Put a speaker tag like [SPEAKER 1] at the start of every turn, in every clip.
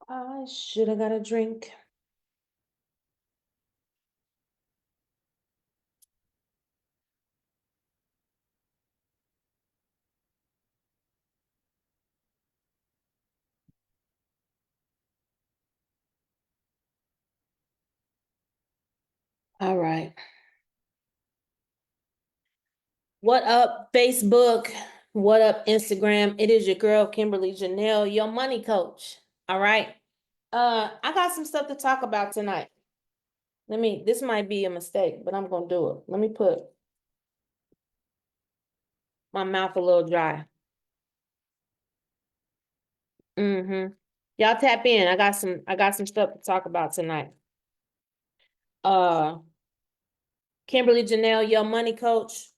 [SPEAKER 1] I should have got a drink. All right. What up, Facebook? What up, Instagram? It is your girl, Kimberly Janelle, your money coach. All right. I got some stuff to talk about tonight. This might be a mistake, but I'm gonna do it. Let me put my mouth a little dry. Y'all tap in. I got some stuff to talk about tonight. Uh, Kimberly Janelle, your money coach.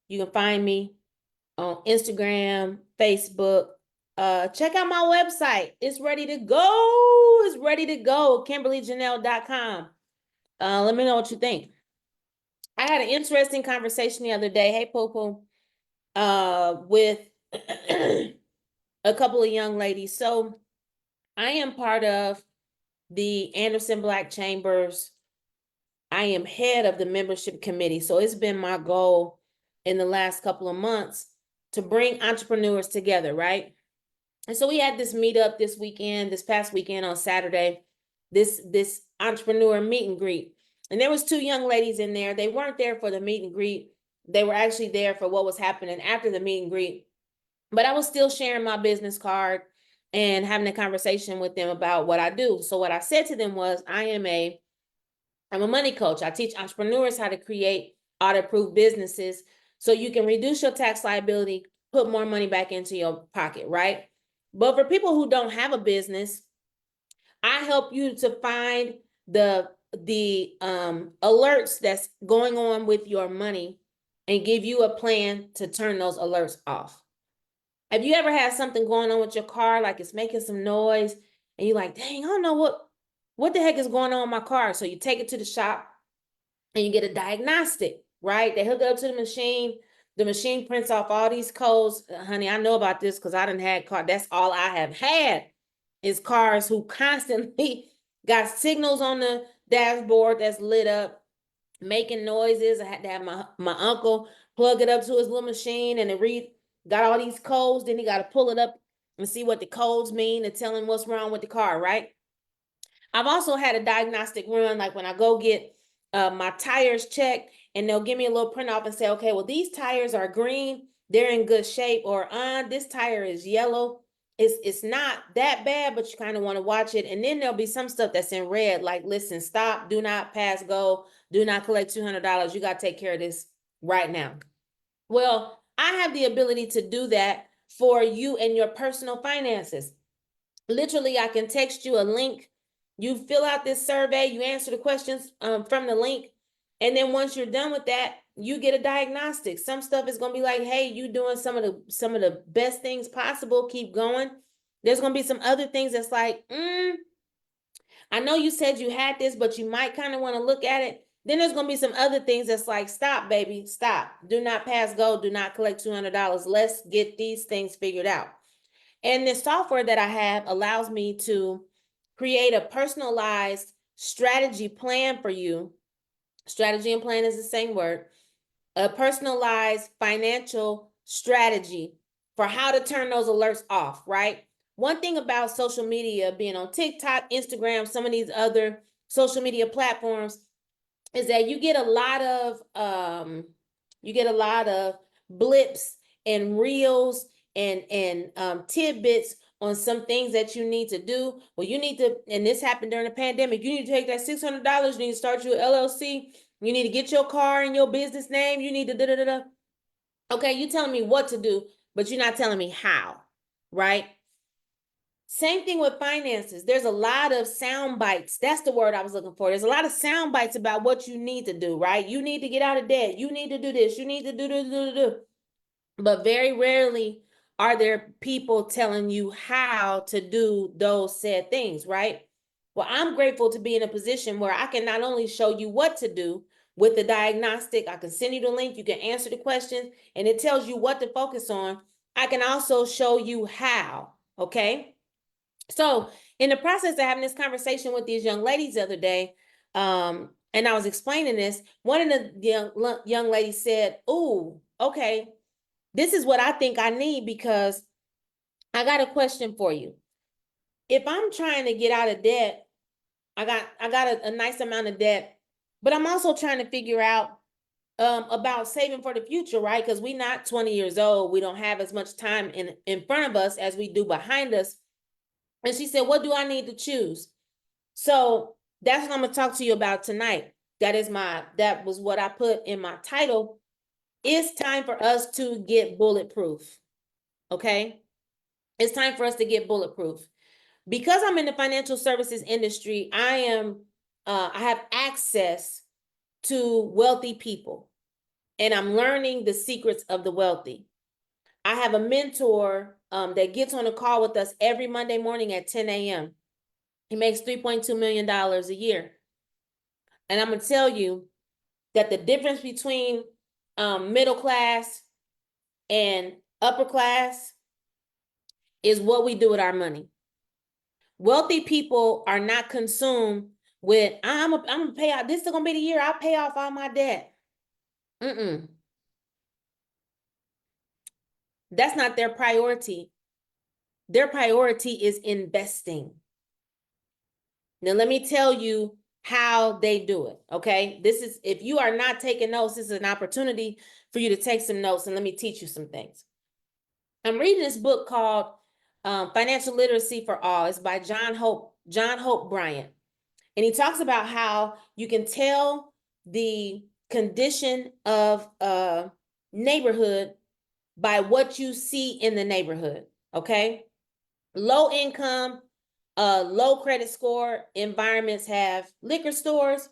[SPEAKER 1] You can find me on Instagram, Facebook. Check out my website. It's ready to go. It's ready to go. KimberlyJanelle.com. Let me know what you think. I had an interesting conversation the other day. Hey, Poo with a couple of young ladies. So I am part of the Anderson Black Chambers. I am head of the membership committee. So it's been my goal in the last couple of months to bring entrepreneurs together, right? And so we had this meetup this past weekend on Saturday, this entrepreneur meet and greet. And there was two young ladies in there. They weren't there for the meet and greet. They were actually there for what was happening after the meet and greet. But I was still sharing my business card and having a conversation with them about what I do. So what I said to them was, I'm a money coach. I teach entrepreneurs how to create audit-proof businesses so you can reduce your tax liability, put more money back into your pocket, right? But for people who don't have a business, I help you to find the alerts that's going on with your money and give you a plan to turn those alerts off. Have you ever had something going on with your car, like it's making some noise, and you're like, dang, I don't know what the heck is going on with my car? So you take it to the shop and you get a diagnostic, right? They hook it up to the machine. The machine prints off all these codes. Honey, I know about this because I done had car. That's all I have had is cars who constantly got signals on the dashboard that's lit up, making noises. I had to have my uncle plug it up to his little machine and it got all these codes. Then he got to pull it up and see what the codes mean and tell him what's wrong with the car, right? I've also had a diagnostic run, like when I go get my tires checked and they'll give me a little print off and say, okay, well, these tires are green, they're in good shape, or this tire is yellow. It's not that bad, but you kind of want to watch it. And then there'll be some stuff that's in red, like, listen, stop, do not pass go, do not collect $200. You got to take care of this right now. Well, I have the ability to do that for you and your personal finances. Literally, I can text you a link. You fill out this survey, you answer the questions from the link. And then once you're done with that, you get a diagnostic. Some stuff is going to be like, hey, you doing some of the best things possible. Keep going. There's going to be some other things that's like, I know you said you had this, but you might kind of want to look at it. Then there's going to be some other things that's like, stop, baby, stop. Do not pass go. Do not collect $200. Let's get these things figured out. And the software that I have allows me to create a personalized strategy plan for you. Strategy and plan is the same word. A personalized financial strategy for how to turn those alerts off, right? One thing about social media, being on TikTok, Instagram, some of these other social media platforms, is that you get a lot of blips and reels and tidbits on some things that you need to do. Well, you need to, and this happened during the pandemic, you need to take that $600, you need to start your LLC, you need to get your car in your business name, you need to da-da-da-da. Okay, you telling me what to do, but you're not telling me how, right? Same thing with finances. There's a lot of sound bites. That's the word I was looking for. There's a lot of sound bites about what you need to do, right? You need to get out of debt. You need to do this. You need to do. But very rarely are there people telling you how to do those said things, right? Well, I'm grateful to be in a position where I can not only show you what to do with the diagnostic, I can send you the link, you can answer the questions, and it tells you what to focus on. I can also show you how, okay? So in the process of having this conversation with these young ladies the other day, and I was explaining this, one of the young ladies said, "Ooh, okay, this is what I think I need because I got a question for you. If I'm trying to get out of debt, I got a nice amount of debt, but I'm also trying to figure out about saving for the future, right? Because we're not 20 years old. We don't have as much time in front of us as we do behind us." And she said, "What do I need to choose?" So that's what I'm gonna talk to you about tonight. That was what I put in my title. It's time for us to get bulletproof. Okay. It's time for us to get bulletproof. Because I'm in the financial services industry, I have access to wealthy people, and I'm learning the secrets of the wealthy. I have a mentor that gets on a call with us every Monday morning at 10 a.m. He makes $3.2 million a year. And I'm going to tell you that the difference between middle class and upper class is what we do with our money. Wealthy people are not consumed with, I'm gonna pay out, this is gonna be the year I'll pay off all my debt. Mm-mm. That's not their priority. Their priority is investing. Now, let me tell you how they do it. Okay. This is, if you are not taking notes, this is an opportunity for you to take some notes, and let me teach you some things. I'm reading this book called Financial Literacy for All. It's by John Hope Bryant. And he talks about how you can tell the condition of a neighborhood by what you see in the neighborhood. Okay. Low income, low credit score environments have liquor stores,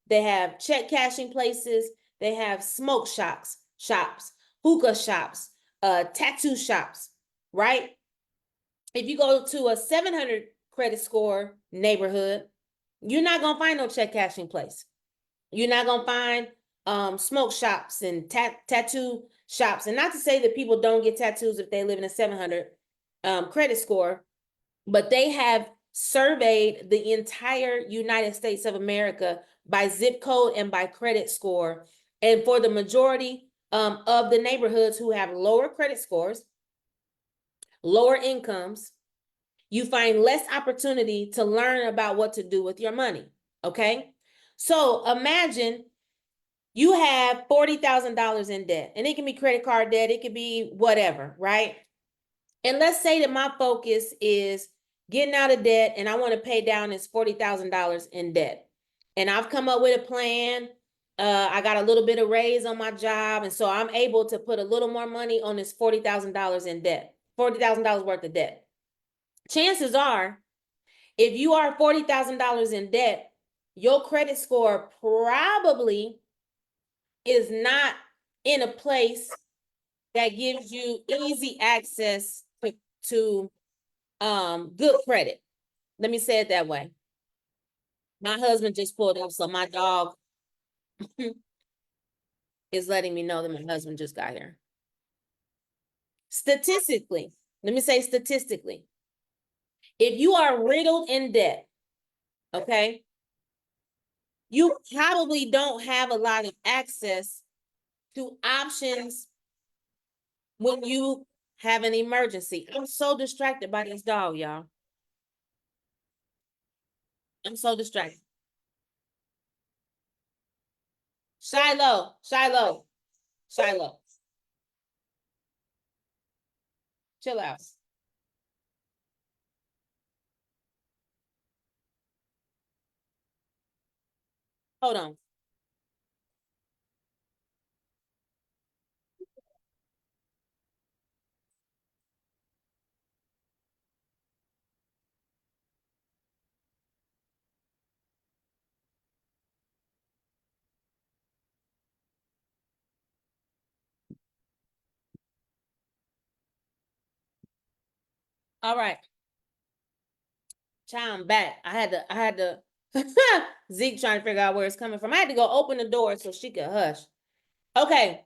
[SPEAKER 1] they have check cashing places, they have smoke shops, hookah shops, tattoo shops, right? If you go to a 700 credit score neighborhood, you're not gonna find no check cashing place. You're not gonna find smoke shops and tattoo shops. And not to say that people don't get tattoos if they live in a 700 credit score, but they have surveyed the entire United States of America by zip code and by credit score. And for the majority of the neighborhoods who have lower credit scores, lower incomes, you find less opportunity to learn about what to do with your money. Okay. So imagine you have $40,000 in debt, and it can be credit card debt, it could be whatever, right? And let's say that my focus is getting out of debt and I want to pay down this $40,000 in debt. And I've come up with a plan. I got a little bit of raise on my job. And so I'm able to put a little more money on this $40,000 in debt, $40,000 worth of debt. Chances are, if you are $40,000 in debt, your credit score probably is not in a place that gives you easy access to good credit. Let me say it that way. My husband just pulled up, so my dog is letting me know that my husband just got here. Statistically, let me say statistically, if you are riddled in debt, okay, you probably don't have a lot of access to options when you have an emergency. I'm so distracted by this dog, y'all. I'm so distracted. Shiloh, Shiloh, Shiloh, chill out. Hold on. All right. Child, I'm back. I had to Zeke trying to figure out where it's coming from. I had to go open the door so she could hush. Okay.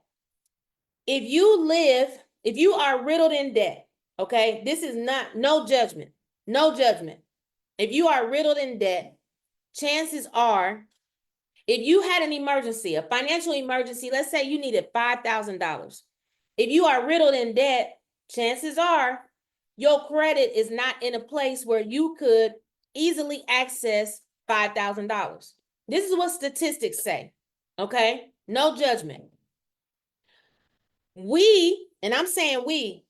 [SPEAKER 1] If you are riddled in debt, okay, this is not no judgment. No judgment. If you are riddled in debt, chances are, if you had an emergency, a financial emergency, let's say you needed $5,000. If you are riddled in debt, chances are your credit is not in a place where you could easily access $5,000. This is what statistics say, okay? No judgment. And I'm saying we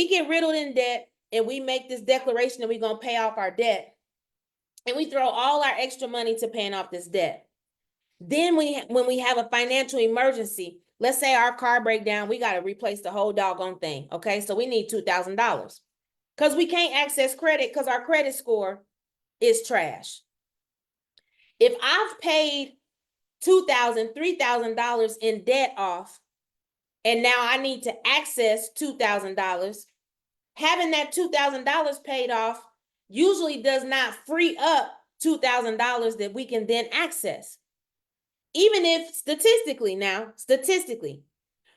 [SPEAKER 1] get riddled in debt and we make this declaration that we're going to pay off our debt, and we throw all our extra money to paying off this debt. Then when we have a financial emergency, let's say our car break down, we got to replace the whole doggone thing. Okay, so we need $2,000 because we can't access credit because our credit score is trash. If I've paid $2,000, $3,000 in debt off, and now I need to access $2,000, having that $2,000 paid off usually does not free up $2,000 that we can then access. Even if statistically,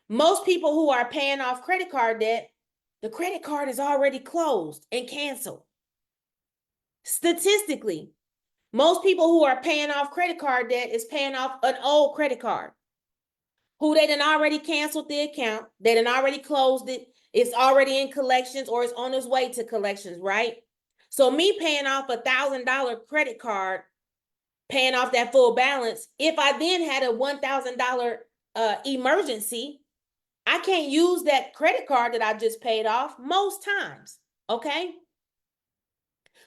[SPEAKER 1] most people who are paying off credit card debt, the credit card is already closed and canceled. Statistically, most people who are paying off credit card debt is paying off an old credit card, who they done already canceled the account, they done already closed it, it's already in collections or it's on its way to collections, right? So me paying off $1,000 credit card, paying off that full balance, if I then had a $1,000 emergency, I can't use that credit card that I just paid off most times, okay?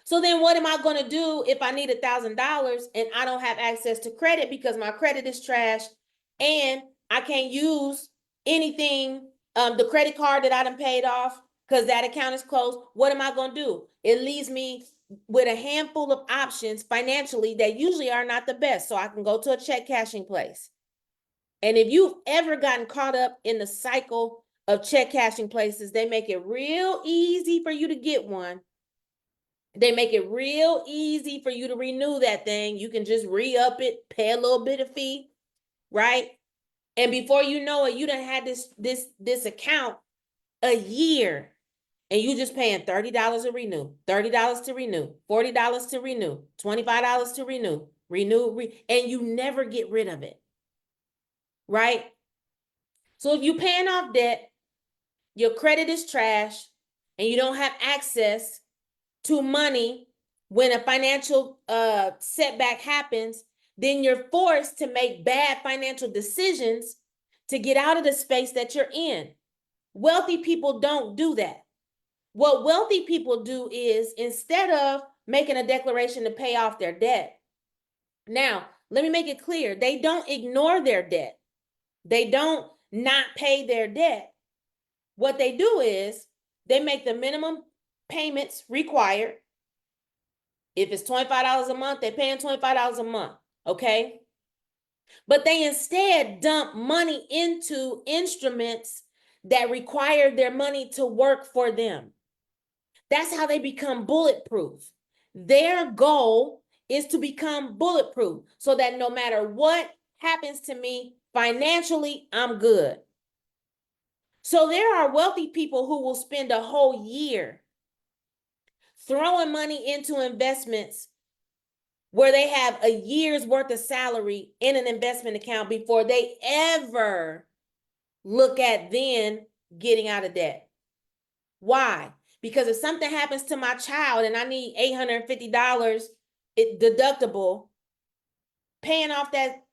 [SPEAKER 1] So then what am I going to do if I need $1,000 and I don't have access to credit because my credit is trash and I can't use anything, the credit card that I done paid off because that account is closed? What am I going to do? It leaves me with a handful of options financially that usually are not the best. So I can go to a check cashing place. And if you've ever gotten caught up in the cycle of check cashing places, they make it real easy for you to get one. They make it real easy for you to renew that thing. You can just re-up it, pay a little bit of fee, right? And before you know it, you done had this account a year, and you just paying $30 to renew, $30 to renew, $40 to renew, $25 to renew, and you never get rid of it, right? So if you're paying off debt, your credit is trash, and you don't have access to money when a financial setback happens, then you're forced to make bad financial decisions to get out of the space that you're in. Wealthy people don't do that. What wealthy people do is, instead of making a declaration to pay off their debt, now, let me make it clear, they don't ignore their debt. They don't not pay their debt. What they do is they make the minimum payments required. If it's $25 a month, they're paying $25 a month, okay? But they instead dump money into instruments that require their money to work for them. That's how they become bulletproof. Their goal is to become bulletproof so that no matter what happens to me financially, I'm good. So there are wealthy people who will spend a whole year throwing money into investments where they have a year's worth of salary in an investment account before they ever look at then getting out of debt. Why? Because if something happens to my child and I need $850 deductible, paying off that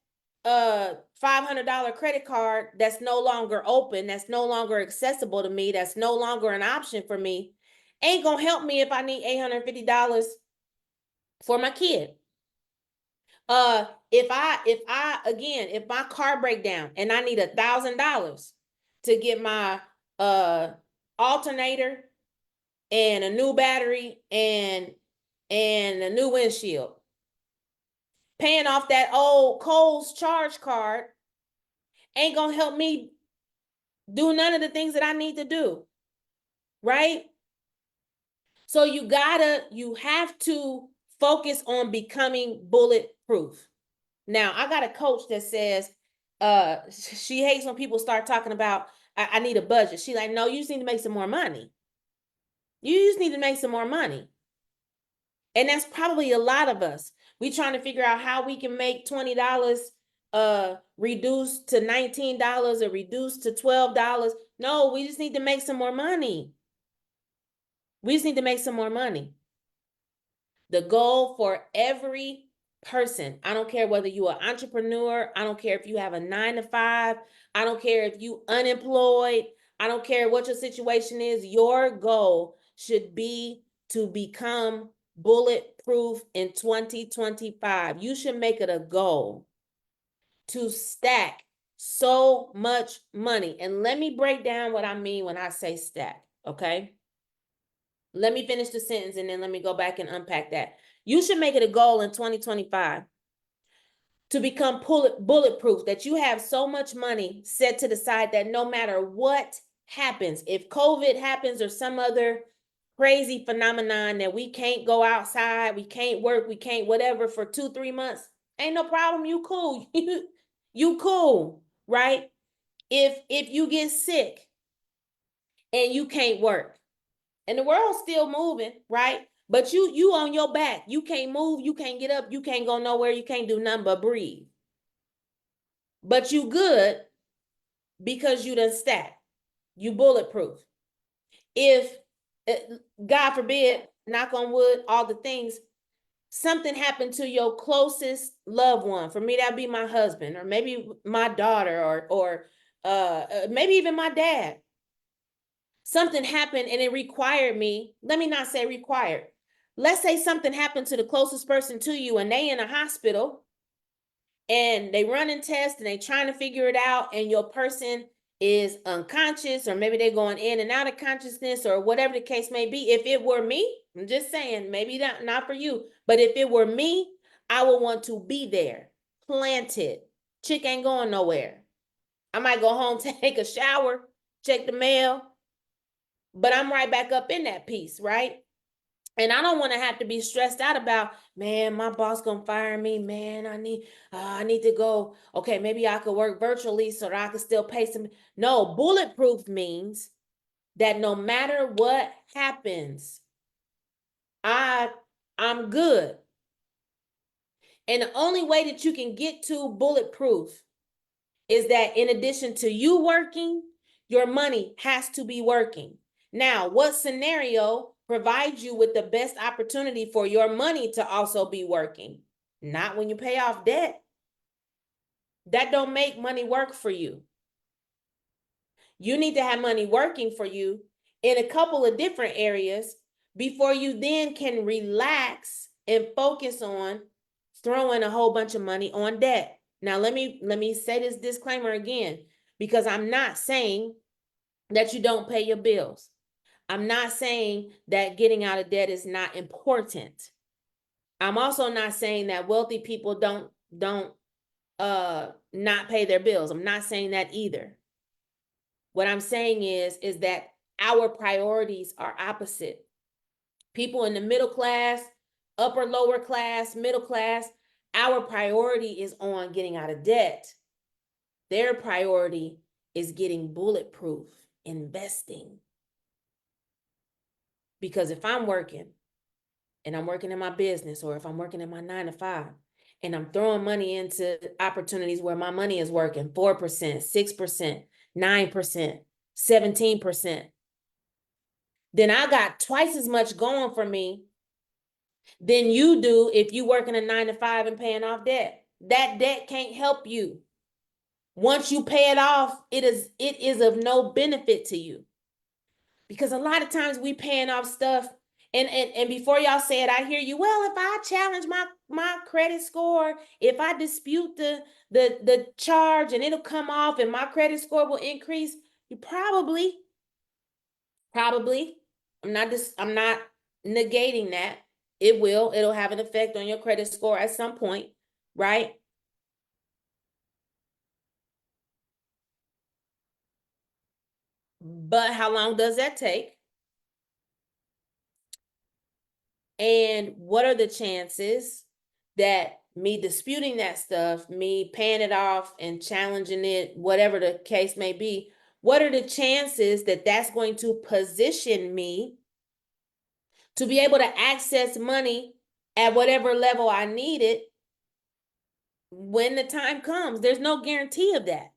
[SPEAKER 1] $500 credit card that's no longer open, that's no longer accessible to me, that's no longer an option for me, ain't gonna help me if I need $850 for my kid. If my car break down and I need $1,000 to get my alternator and a new battery and a new windshield, paying off that old Kohl's charge card ain't gonna help me do none of the things that I need to do, right? So you have to focus on becoming bulletproof. Now, I got a coach that says she hates when people start talking about, I need a budget. She's like, no, you just need to make some more money. You just need to make some more money. And that's probably a lot of us. We trying to figure out how we can make $20 reduce to $19 or reduce to $12. No, we just need to make some more money. We just need to make some more money. The goal for every person, I don't care whether you're an entrepreneur, I don't care if you have a 9 to 5, I don't care if you unemployed, I don't care what your situation is, your goal should be to become bulletproof in 2025. You should make it a goal to stack so much money. And let me break down what I mean when I say stack, okay? Let me finish the sentence and then let me go back and unpack that. You should make it a goal in 2025 to become bulletproof, that you have so much money set to the side that no matter what happens, if COVID happens or some other crazy phenomenon that we can't go outside, we can't work, we can't whatever for 2-3 months, ain't no problem. You cool. You cool, right? If you get sick and you can't work, and the world's still moving, right? But you on your back. You can't move, you can't get up, you can't go nowhere, you can't do nothing but breathe. But you good because you done stack. You bulletproof. If, God forbid, knock on wood, all the things, something happened to your closest loved one. For me, that'd be my husband, or maybe my daughter, or maybe even my dad. Something happened and it required me, let me not say required. Let's say something happened to the closest person to you and they in a hospital and they running tests and they trying to figure it out, and your person is unconscious, or maybe they're going in and out of consciousness, or whatever the case may be. If it were me, I'm just saying, maybe not for you, but if it were me, I would want to be there, planted. Chick ain't going nowhere. I might go home, take a shower, check the mail, but I'm right back up in that piece, right? And I don't want to have to be stressed out about, man, my boss gonna fire me, man. I need to go. Okay, maybe I could work virtually so that I could still pay some. No, bulletproof means that no matter what happens, I'm good. And the only way that you can get to bulletproof is that in addition to you working, your money has to be working. Now, what scenario provides you with the best opportunity for your money to also be working? Not when you pay off debt. That don't make money work for you. You need to have money working for you in a couple of different areas before you then can relax and focus on throwing a whole bunch of money on debt. Now, let me say this disclaimer again, because I'm not saying that you don't pay your bills. I'm not saying that getting out of debt is not important. I'm also not saying that wealthy people don't not pay their bills. I'm not saying that either. What I'm saying is that our priorities are opposite. People in the middle class, upper, lower class, middle class, our priority is on getting out of debt. Their priority is getting bulletproof, investing. Because if I'm working and I'm working in my business, or if I'm working in my 9 to 5 and I'm throwing money into opportunities where my money is working 4%, 6%, 9%, 17%, then I got twice as much going for me than you do if you working a 9 to 5 and paying off debt. That debt can't help you. Once you pay it off, it is of no benefit to you. Because a lot of times we paying off stuff, and before y'all say it, I hear you, well, if I challenge my credit score, if I dispute the charge, and it'll come off and my credit score will increase. You probably, I'm not negating that. It'll have an effect on your credit score at some point, right? But how long does that take? And what are the chances that me disputing that stuff, me paying it off and challenging it, whatever the case may be, what are the chances that that's going to position me to be able to access money at whatever level I need it when the time comes. There's no guarantee of that.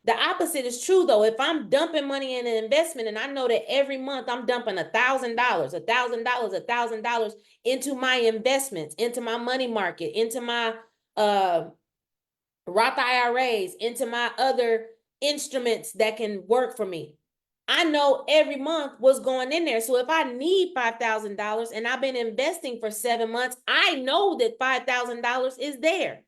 [SPEAKER 1] The opposite is true though. If I'm dumping money in an investment and I know that every month I'm dumping $1,000, $1,000, $1,000 into my investments, into my money market, into my Roth IRAs, into my other instruments that can work for me. I know every month what's going in there. So if I need $5,000 and I've been investing for 7 months, I know that $5,000 is there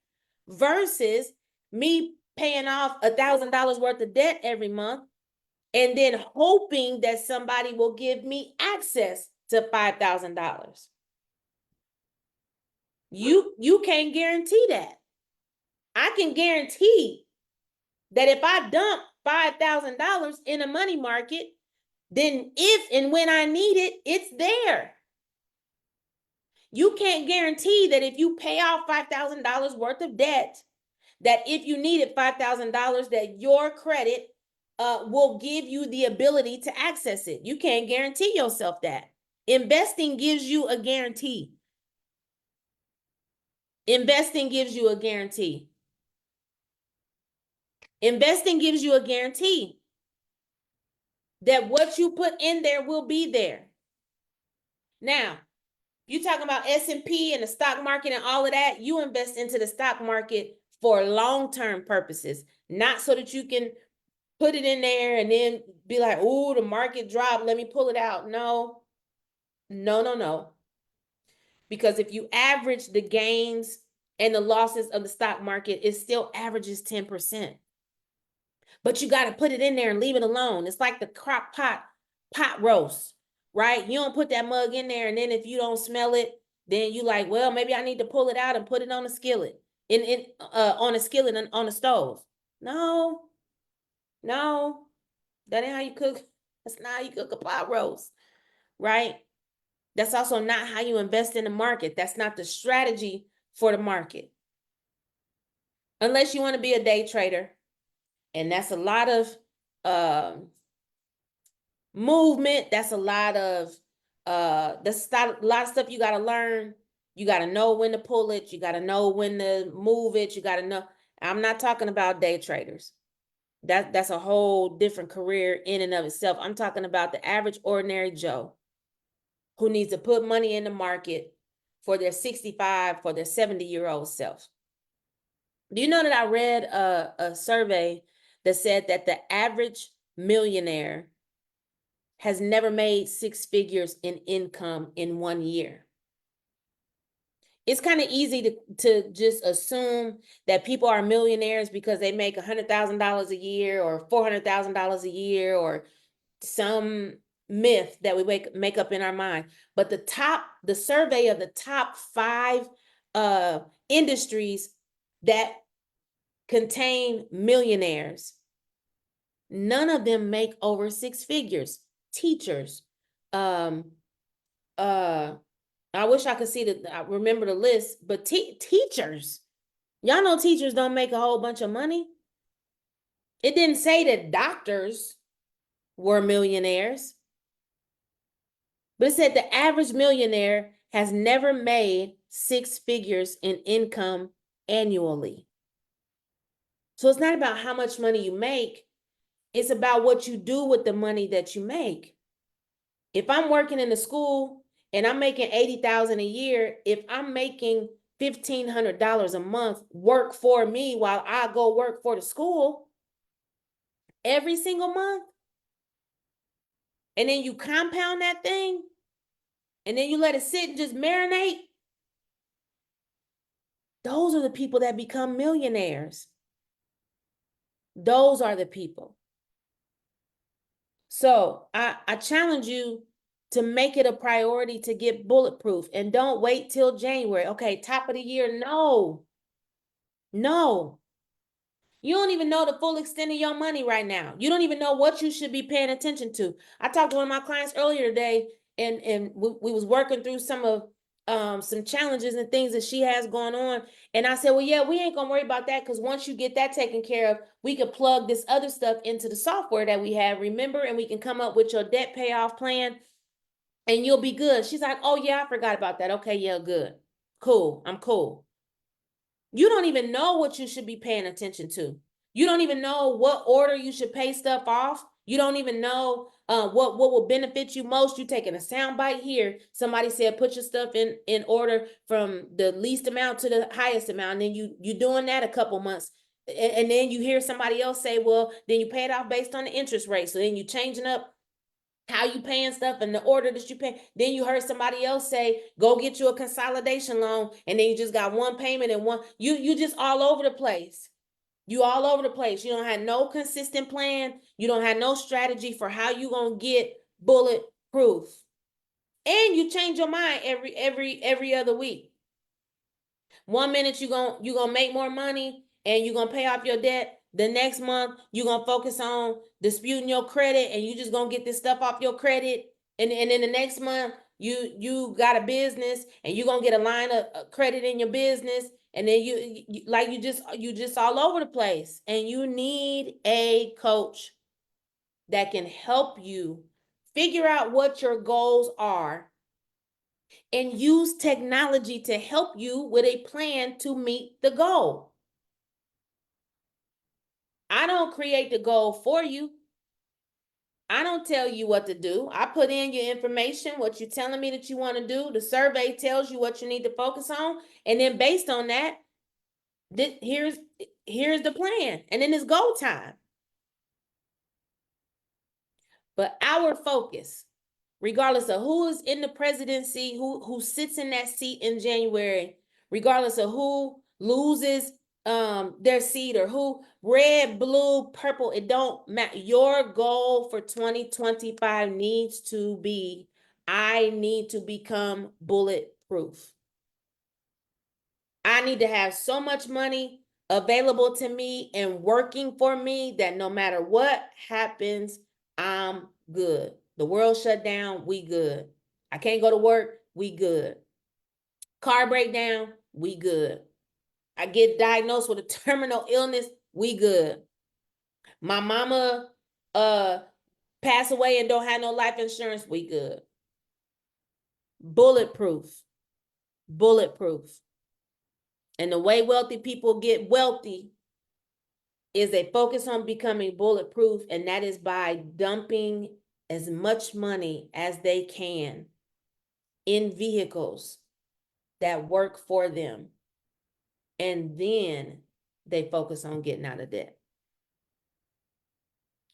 [SPEAKER 1] versus me paying off $1,000 worth of debt every month and then hoping that somebody will give me access to $5,000. You can't guarantee that. I can guarantee that if I dump $5,000 in a money market, then if and when I need it, it's there. You can't guarantee that if you pay off $5,000 worth of debt, that if you needed $5,000, that your credit will give you the ability to access it. You can't guarantee yourself that. Investing gives you a guarantee. Investing gives you a guarantee. Investing gives you a guarantee that what you put in there will be there. Now, you talking about S&P and the stock market and all of that, you invest into the stock market for long-term purposes, not so that you can put it in there and then be like, oh, the market dropped, let me pull it out. No, no, no, no. Because if you average the gains and the losses of the stock market, it still averages 10%. But you got to put it in there and leave it alone. It's like the crock pot roast, right? You don't put that mug in there, and then if you don't smell it, then you like, well, maybe I need to pull it out and put it on a skillet, on a skillet and on a stove. No, no, that ain't how you cook. That's not how you cook a pot roast, right? That's also not how you invest in the market. That's not the strategy for the market. Unless you want to be a day trader. And that's a lot of movement. That's a lot of stuff you got to learn. You got to know when to pull it. You got to know when to move it. You got to know. I'm not talking about day traders. That's a whole different career in and of itself. I'm talking about the average ordinary Joe who needs to put money in the market for their 65, for their 70-year-old self. Do you know that I read a survey that said that the average millionaire has never made 6 figures in income in 1 year? It's kind of easy to just assume that people are millionaires because they make $100,000 a year or $400,000 a year or some myth that we make up in our mind. But the survey of the top 5 industries that contain millionaires, none of them make over 6 figures. Teachers, I wish I could remember the list, but teachers, y'all know teachers don't make a whole bunch of money. It didn't say that doctors were millionaires, but it said the average millionaire has never made 6 figures in income annually. So it's not about how much money you make. It's about what you do with the money that you make. If I'm working in the school and I'm making $80,000 a year, if I'm making $1,500 a month work for me while I go work for the school every single month, and then you compound that thing, and then you let it sit and just marinate, those are the people that become millionaires. Those are the people. So I challenge you to make it a priority to get bulletproof, and don't wait till January. Okay, top of the year. No. You don't even know the full extent of your money right now. You don't even know what you should be paying attention to. I talked to one of my clients earlier today, and we was working through some challenges and things that she has going on. And I said, well, yeah, we ain't gonna worry about that, because once you get that taken care of, we could plug this other stuff into the software that we have, remember, and we can come up with your debt payoff plan and you'll be good. She's like, oh yeah, I forgot about that. Okay, yeah, good. Cool. I'm cool. You don't even know what you should be paying attention to. You don't even know what order you should pay stuff off. You don't even know what will benefit you most. You taking a sound bite here. Somebody said put your stuff in order from the least amount to the highest amount. And then you doing that a couple months. And then you hear somebody else say, well, then you pay it off based on the interest rate. So then you changing up how you paying stuff and the order that you pay. Then you heard somebody else say, go get you a consolidation loan, and then you just got one payment and one. You just all over the place. You all over the place. You don't have no consistent plan. You don't have no strategy for how you gonna get bulletproof. And you change your mind every other week. One minute you gonna make more money and you're gonna pay off your debt. The next month you're gonna focus on disputing your credit and you just gonna get this stuff off your credit. And then the next month you got a business and you're gonna get a line of credit in your business. And then you just all over the place. And you need a coach that can help you figure out what your goals are and use technology to help you with a plan to meet the goal. I don't create the goal for you. I don't tell you what to do. I put in your information, what you're telling me that you want to do. The survey tells you what you need to focus on. And then based on that, here's the plan. And then it's go time. But our focus, regardless of who is in the presidency, who sits in that seat in January, regardless of who loses their seat or who red, blue, purple, it don't matter. Your goal for 2025 needs to be, I need to become bulletproof. I need to have so much money available to me and working for me that no matter what happens, I'm good. The world shut down, we good. I can't go to work, we good. Car breakdown, we good. I get diagnosed with a terminal illness, we good. My mama pass away and don't have no life insurance, we good. Bulletproof. Bulletproof. And the way wealthy people get wealthy is they focus on becoming bulletproof, and that is by dumping as much money as they can in vehicles that work for them. And then they focus on getting out of debt.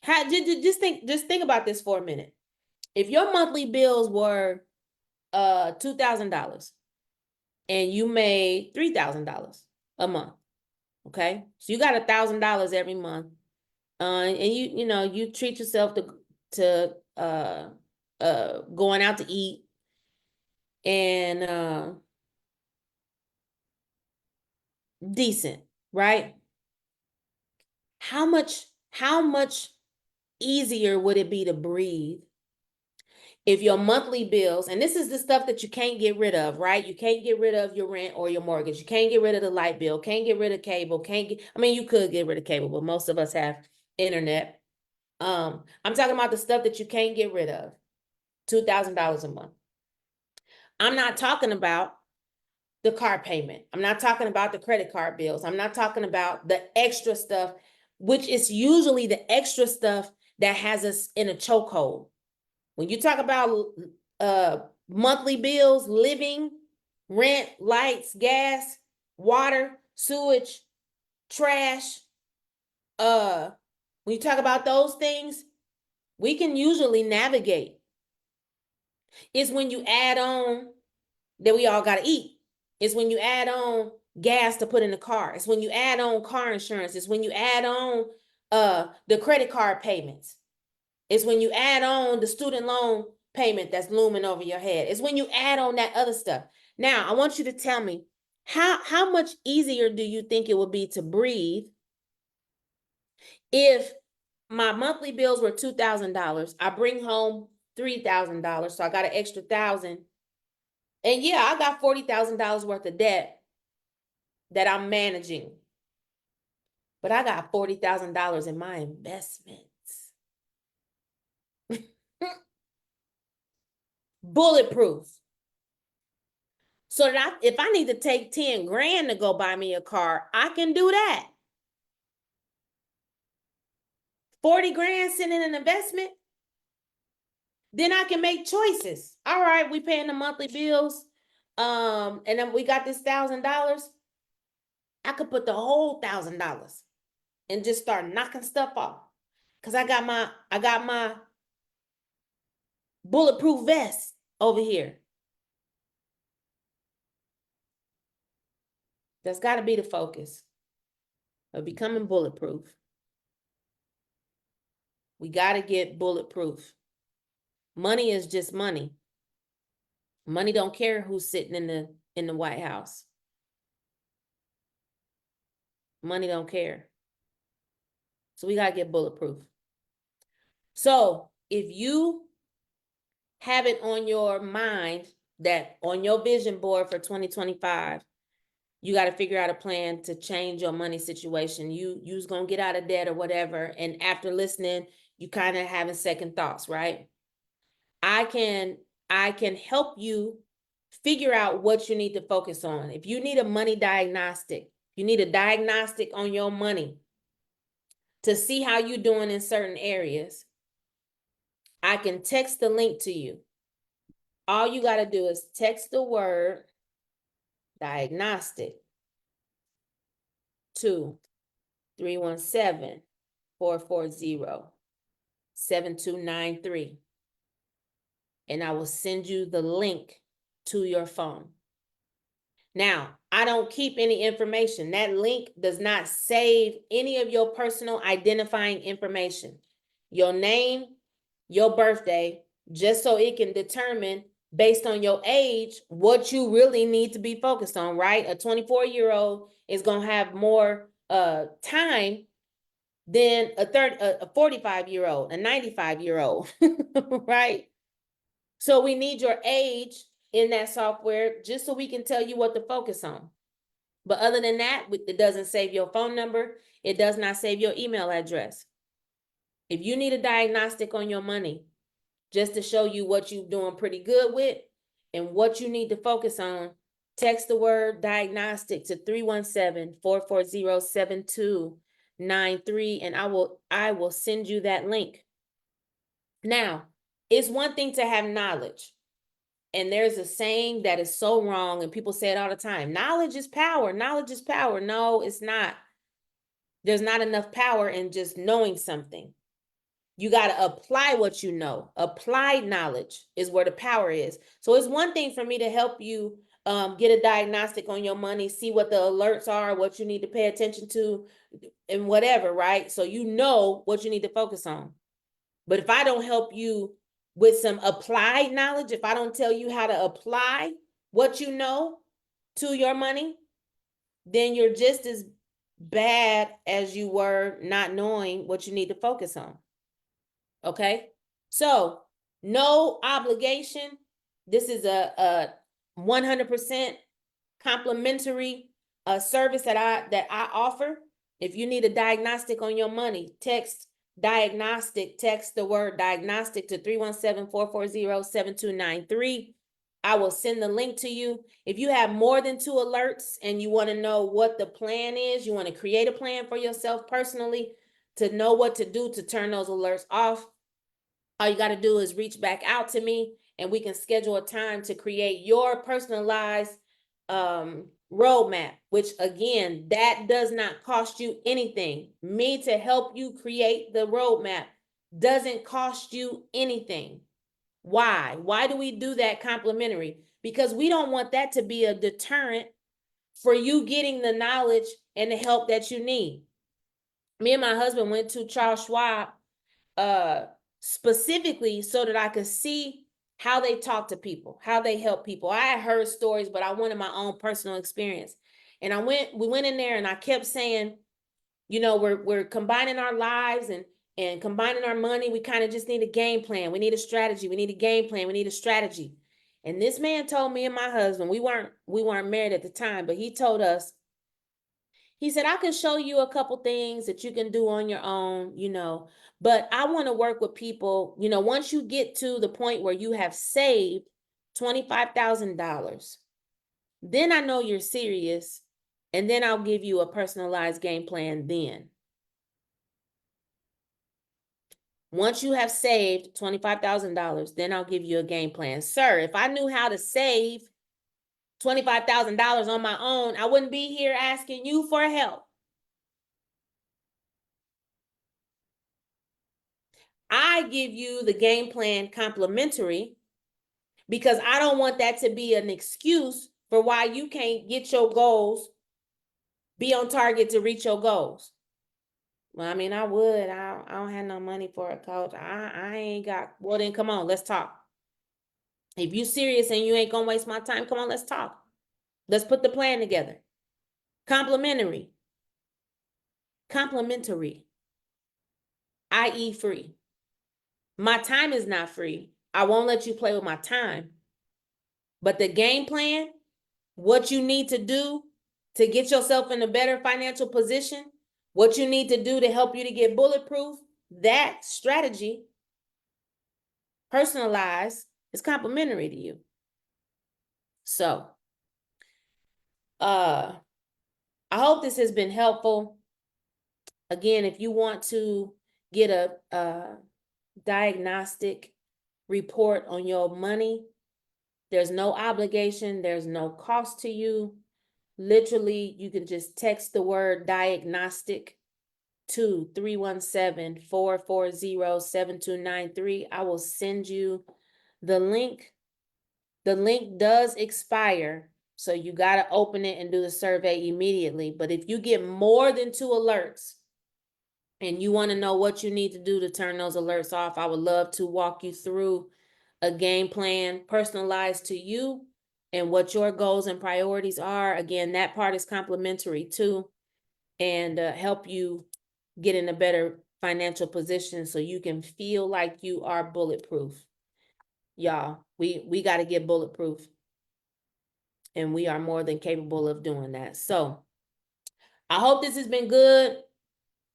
[SPEAKER 1] Just think about this for a minute. If your monthly bills were $2,000 and you made $3,000 a month, okay? So you got $1,000 every month. And you treat yourself to going out to eat and decent, right? How much easier would it be to breathe if your monthly bills, and this is the stuff that you can't get rid of, right? You can't get rid of your rent or your mortgage. You can't get rid of the light bill, can't get rid of cable, you could get rid of cable, but most of us have internet. I'm talking about the stuff that you can't get rid of. $2,000 a month. I'm not talking about the car payment. I'm not talking about the credit card bills. I'm not talking about the extra stuff, which is usually the extra stuff that has us in a chokehold. When you talk about monthly bills, living, rent, lights, gas, water, sewage, trash, when you talk about those things, we can usually navigate. It's when you add on that we all got to eat. It's when you add on gas to put in the car. It's when you add on car insurance. It's when you add on the credit card payments. It's when you add on the student loan payment that's looming over your head. It's when you add on that other stuff. Now, I want you to tell me, how much easier do you think it would be to breathe if my monthly bills were $2,000? I bring home $3,000, so I got an extra $1,000. And yeah, I got $40,000 worth of debt that I'm managing. But I got $40,000 in my investments. Bulletproof. So that if I need to take 10 grand to go buy me a car, I can do that. 40 grand sitting in an investment, then I can make choices. All right, we paying the monthly bills. And then we got this $1,000. I could put the whole $1,000 and just start knocking stuff off. Cause I got my bulletproof vest over here. That's got to be the focus of becoming bulletproof. We got to get bulletproof. Money is just money. Money don't care who's sitting in the White House. Money don't care. So we got to get bulletproof. So if you have it on your mind that on your vision board for 2025, you got to figure out a plan to change your money situation. You's gonna get out of debt or whatever. And after listening, you kind of having second thoughts, right? I can help you figure out what you need to focus on. If you need a money diagnostic, you need a diagnostic on your money to see how you're doing in certain areas. I can text the link to you. All you got to do is text the word diagnostic to 317-440-7293. And I will send you the link to your phone. Now, I don't keep any information. That link does not save any of your personal identifying information. Your name, your birthday, just so it can determine based on your age what you really need to be focused on, right? A 24-year-old is going to have more time than a 45-year-old, a 95-year-old, right? So we need your age in that software just so we can tell you what to focus on. But other than that, it doesn't save your phone number. It does not save your email address. If you need a diagnostic on your money, just to show you what you're doing pretty good with and what you need to focus on, text the word diagnostic to 317-440-7293, and I will send you that link. Now, it's one thing to have knowledge. And there's a saying that is so wrong, and people say it all the time. Knowledge is power. Knowledge is power. No, it's not. There's not enough power in just knowing something. You got to apply what you know. Applied knowledge is where the power is. So it's one thing for me to help you get a diagnostic on your money, see what the alerts are, what you need to pay attention to, and whatever, right? So you know what you need to focus on. But if I don't help you with some applied knowledge, if I don't tell you how to apply what you know to your money, then you're just as bad as you were not knowing what you need to focus on. Okay? So, no obligation. This is a 100% complimentary service that I offer. If you need a diagnostic on your money, text diagnostic, text the word diagnostic to 317-440-7293. I will send the link to you. If you have more than 2 alerts and you want to know what the plan is, you want to create a plan for yourself personally to know what to do to turn those alerts off, all you got to do is reach back out to me and we can schedule a time to create your personalized roadmap, which again, that does not cost you anything. Me to help you create the roadmap doesn't cost you anything. Why? Why do we do that complimentary? Because we don't want that to be a deterrent for you getting the knowledge and the help that you need. Me and my husband went to Charles Schwab specifically so that I could see how they talk to people, how they help people. I had heard stories, but I wanted my own personal experience. And we went in there and I kept saying, you know, we're combining our lives and combining our money. We kind of just need a game plan. We need a strategy. We need a game plan. We need a strategy. And this man told me and my husband, we weren't married at the time, but he told us, he said, I can show you a couple things that you can do on your own, you know, but I want to work with people, you know, once you get to the point where you have saved $25,000, Then I know you're serious, and then I'll give you a personalized game plan then. Once you have saved $25,000, then I'll give you a game plan. Sir, if I knew how to save $25,000 on my own, I wouldn't be here asking you for help. I give you the game plan complimentary because I don't want that to be an excuse for why you can't get your goals, be on target to reach your goals. Well, I mean, I would. I don't have no money for a coach. I ain't got. Well, then come on, let's talk. If you serious and you ain't gonna waste my time, come on, let's talk. Let's put the plan together. Complimentary. Complimentary. I.e. free. My time is not free. I won't let you play with my time. But the game plan, what you need to do to get yourself in a better financial position, what you need to do to help you to get bulletproof, that strategy, personalized, is complimentary to you. So, I hope this has been helpful. Again, if you want to get a diagnostic report on your money, there's no obligation, there's no cost to you. Literally, you can just text the word diagnostic to 317-440-7293. I will send you the link. The link does expire, so you got to open it and do the survey immediately. But if you get more than 2 alerts and you want to know what you need to do to turn those alerts off, I would love to walk you through a game plan personalized to you and what your goals and priorities are. Again, that part is complimentary too, and help you get in a better financial position so you can feel like you are bulletproof. Y'all, we got to get bulletproof, and we are more than capable of doing that. So I hope this has been good.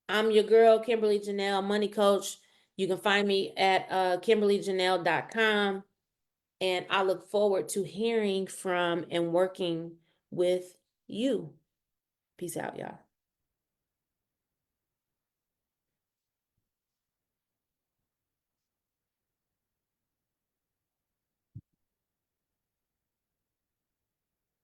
[SPEAKER 1] I'm your girl, Kimberly Janelle, money coach. You can find me at KimberlyJanelle.com. And I look forward to hearing from and working with you. Peace out, y'all.